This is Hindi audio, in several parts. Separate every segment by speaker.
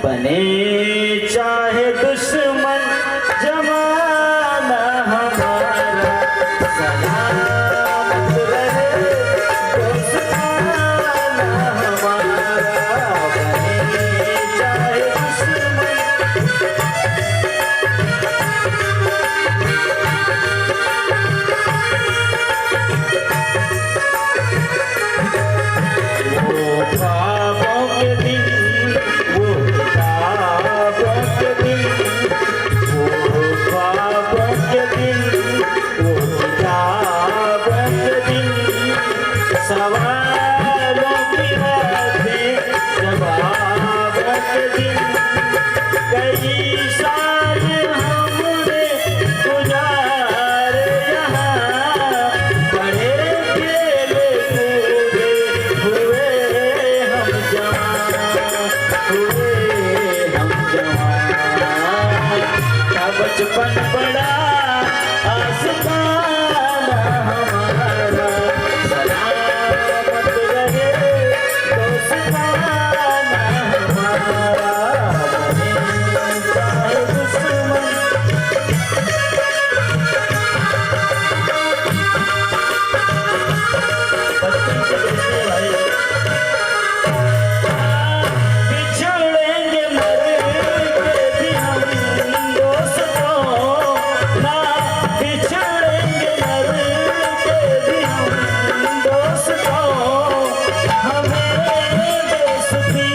Speaker 1: बने चाहे दुश्मन जमाना हमारा, सलामत रहे दोस्ताना हमारा। बने चाहे दुश्मन ख्वाबों के दिन, वो ख्वाबों के दिन, वो ख्वाबों के दिन, वो ख्वाबों के दिन, सवालों की बातें जवाबों के दिन। कई साल हमने गुजारे यहाँ, पढ़े खेले कूदे हुए हम जवान, हुए हम जवान। था बचपन बड़ा आसमाना हमारा, सलामत रहे दोस्ताना हमारा। बने चाहे दुश्मन बिछड़ेंगे मर के भी हम दोस्तों, ना बिछड़ेंगे मर के भी हम दोस्तों। हमें दोस्ती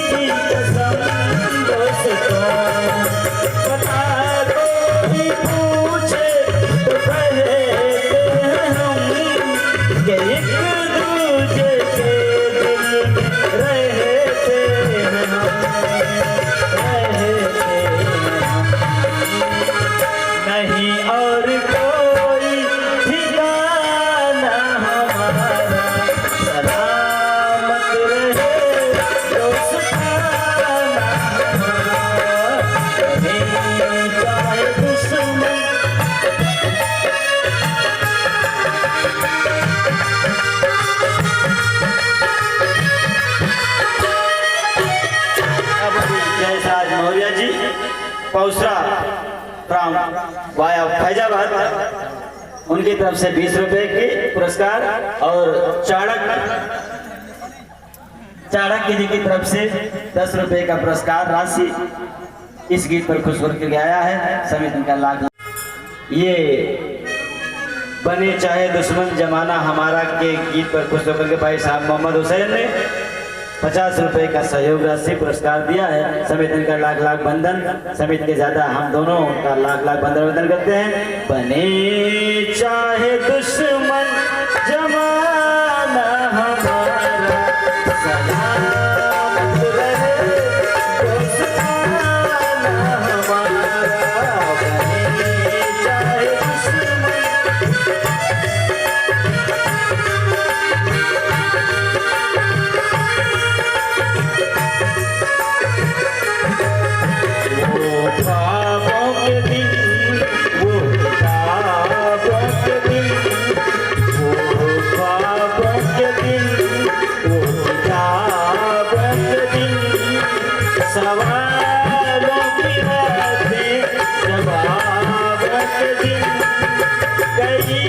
Speaker 1: की कसम दोस्तों, पता कोई पूछे तो कहते हैं हम कि एक दूजे के दिल में रहते हैं हम, रहते हैं हम। नहीं और कोई ठिकाना हमारा, सलामत रहे दोस्ताना हमारा। बने चाहे दुश्मन जयसाज मौर्य जी, पौसरा फ्रॉम वाया फैजाबाद, उनकी तरफ से 20 रुपए के पुरस्कार, और चाणक्य जी की तरफ से 10 रुपए का पुरस्कार राशि इस गीत पर खुश होकर आया है। समित उनका लाख। ये बने चाहे दुश्मन जमाना हमारा के गीत पर खुश होकर के भाई साहब मोहम्मद हुसैन ने 50 रुपए का सहयोग राशि पुरस्कार दिया है। समित इनका लाख लाख बंधन, समित के ज्यादा हम दोनों उनका लाख लाख बंधन करते हैं। बने चाहे दुश्मन जमाना हमारा, सलामत रहे दोस्ताना हमारा। बने चाहे दुश्मन ख्वाबों के दिन, वो ख्वाबों के दिन, वो ख्वाबों के दिन, वो ख्वाबों के दिन, सवालों की बातें जवाबों के दिन। कई